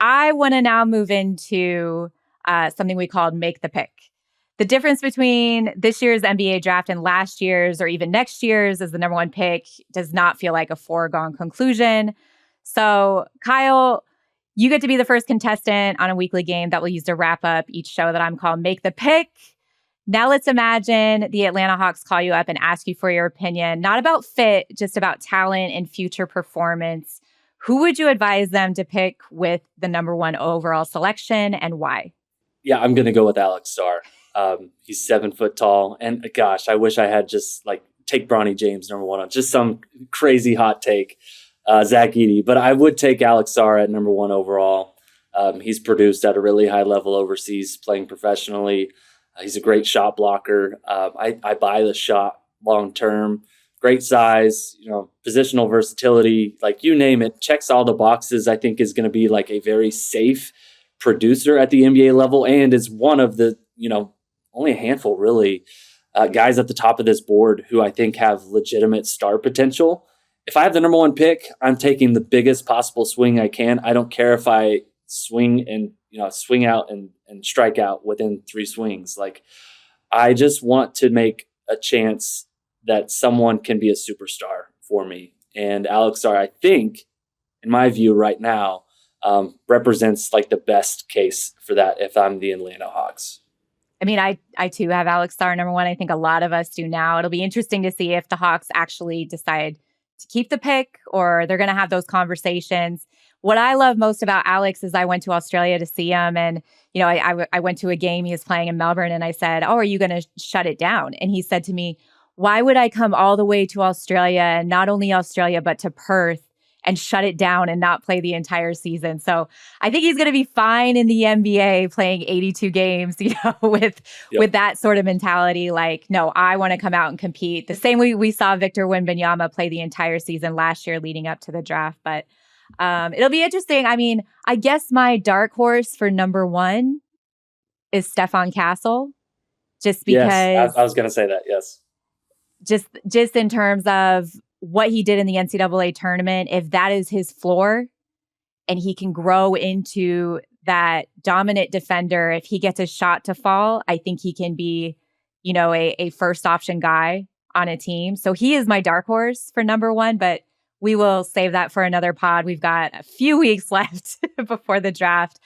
I want to now move into something we called Make the Pick. The difference between this year's NBA draft and last year's or even next year's as the number one pick does not feel like a foregone conclusion. So, Kyle, you get to be the first contestant on a weekly game that we'll use to wrap up each show that I'm called Make the Pick. Now let's imagine the Atlanta Hawks call you up and ask you for your opinion, not about fit, just about talent and future performance. Who would you advise them to pick with the number one overall selection and why? Yeah, I'm going to go with Alex Sarr. He's 7 foot tall. And gosh, I wish I had just take Bronny James number one on just some crazy hot take, Zach Edey. But I would take Alex Sarr at number one overall. He's produced at a really high level overseas, playing professionally. He's a great shot blocker. I buy the shot long term. Great size, positional versatility, you name it, checks all the boxes. I think is going to be a very safe producer at the NBA level, and is one of the, only a handful really guys at the top of this board who I think have legitimate star potential. If I have the number one pick, I'm taking the biggest possible swing I can. I don't care if I swing out and strike out within 3 swings. I just want to make a chance that someone can be a superstar for me. And Alex Sarr, I think, in my view right now, represents the best case for that if I'm the Atlanta Hawks. I mean, I too have Alex Sarr number one. I think a lot of us do now. It'll be interesting to see if the Hawks actually decide to keep the pick or they're going to have those conversations. What I love most about Alex is I went to Australia to see him, and I went to a game he was playing in Melbourne, and I said, "Oh, are you going to shut it down?" And he said to me, "Why would I come all the way to Australia, and not only Australia, but to Perth and shut it down and not play the entire season?" So I think he's going to be fine in the NBA playing 82 games, with that sort of mentality. No, I want to come out and compete. The same way we saw Victor Wembanyama play the entire season last year leading up to the draft. But it'll be interesting. I mean, I guess my dark horse for number one is Stephon Castle, just because. Yes, I was going to say that. Yes. Just in terms of what he did in the NCAA tournament, if that is his floor and he can grow into that dominant defender, if he gets a shot to fall, I think he can be, a first option guy on a team. So he is my dark horse for number one, but we will save that for another pod. We've got a few weeks left before the draft.